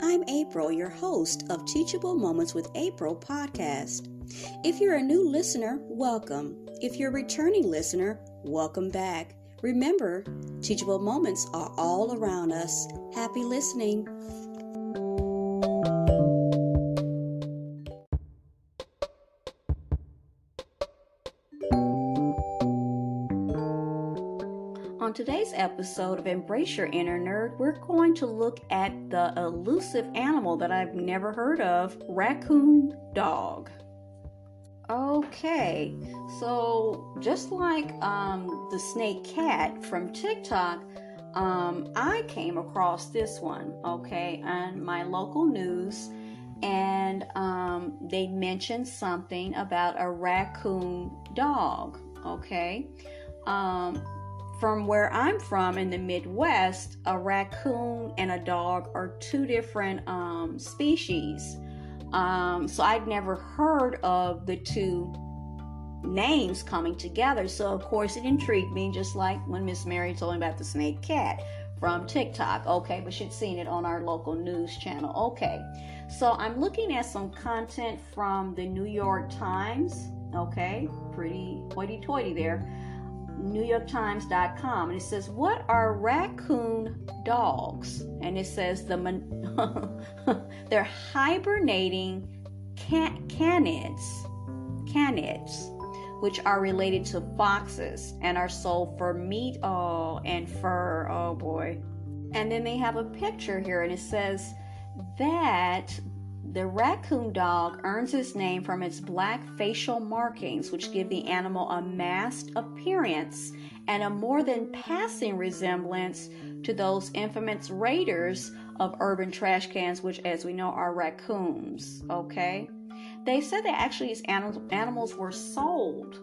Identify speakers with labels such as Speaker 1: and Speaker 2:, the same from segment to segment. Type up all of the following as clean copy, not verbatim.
Speaker 1: I'm April, your host of Teachable Moments with April podcast. If you're a new listener, welcome. If you're a returning listener, welcome back. Remember, teachable moments are all around us. Happy listening. On today's episode of Embrace Your Inner Nerd, we're going to look at the elusive animal that I've never heard of, raccoon dog. Okay, so just like the snake cat from TikTok, I came across this one, okay, on my local news, and they mentioned something about a raccoon dog, okay. From where I'm from in the Midwest, a raccoon and a dog are two different species. So I'd never heard of the two names coming together. So of course it intrigued me, just like when Miss Mary told me about the snake cat from TikTok. Okay, but she'd seen it on our local news channel. Okay, so I'm looking at some content from the New York Times. Okay, pretty hoity-toity there. NewYorkTimes.com, and it says, "What are raccoon dogs?" And it says they're hibernating canids, which are related to foxes and are sold for meat and fur. Oh boy! And then they have a picture here, and it says that the raccoon dog earns its name from its black facial markings, which give the animal a masked appearance and a more than passing resemblance to those infamous raiders of urban trash cans, which, as we know, are raccoons. Okay, they said that actually these animals were sold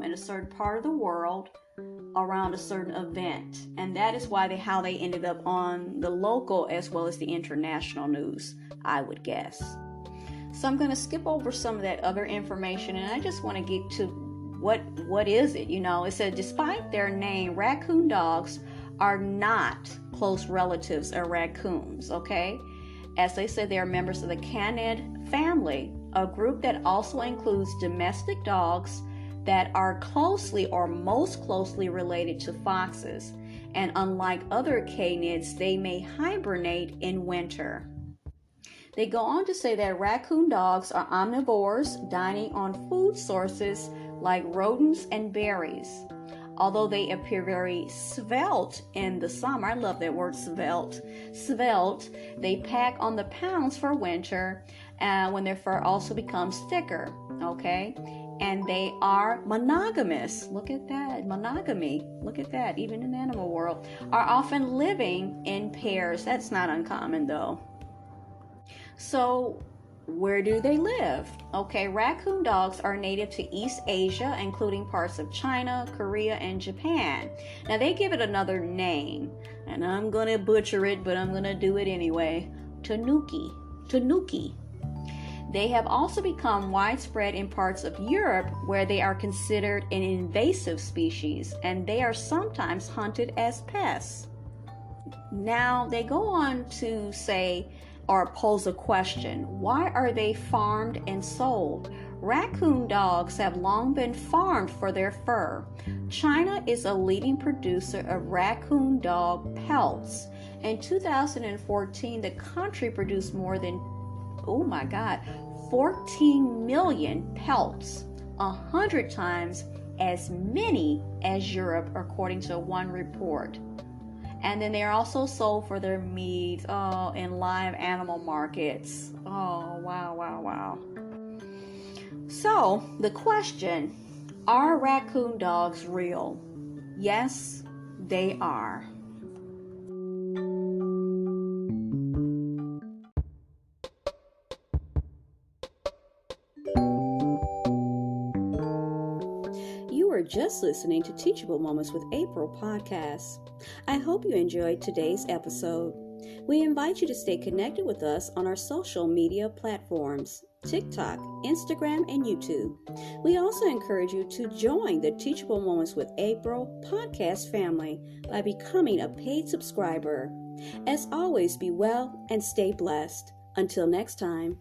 Speaker 1: in a certain part of the world around a certain event, and that is why how they ended up on the local as well as the international news, I would guess. So I'm going to skip over some of that other information, and I just want to get to what is it. It said, despite their name, raccoon dogs are not close relatives of raccoons, okay? As they said, they are members of the canid family, a group that also includes domestic dogs that are closely or most closely related to foxes. And unlike other canids, they may hibernate in winter. They go on to say that raccoon dogs are omnivores, dining on food sources like rodents and berries. Although they appear very svelte in the summer, I love that word svelte, they pack on the pounds for winter when their fur also becomes thicker, okay? And they are monogamous. Look at that, monogamy. Look at that, even in the animal world. Are often living in pairs. That's not uncommon though. So where do they live? Okay, raccoon dogs are native to East Asia, including parts of China, Korea, and Japan. Now they give it another name, and I'm going to butcher it, but I'm going to do it anyway. Tanuki. They have also become widespread in parts of Europe where they are considered an invasive species, and they are sometimes hunted as pests. Now, they go on to say or pose a question: why are they farmed and sold? Raccoon dogs have long been farmed for their fur. China is a leading producer of raccoon dog pelts. In 2014, the country produced more than 14 million pelts, 100 times as many as Europe, according to one report. And then they are also sold for their meat in live animal markets. Oh, wow. So, the question, are raccoon dogs real? Yes, they are. You are just listening to Teachable Moments with April podcast. I hope you enjoyed today's episode. We invite you to stay connected with us on our social media platforms, TikTok, Instagram, and YouTube. We also encourage you to join the Teachable Moments with April podcast family by becoming a paid subscriber. As always, be well and stay blessed. Until next time.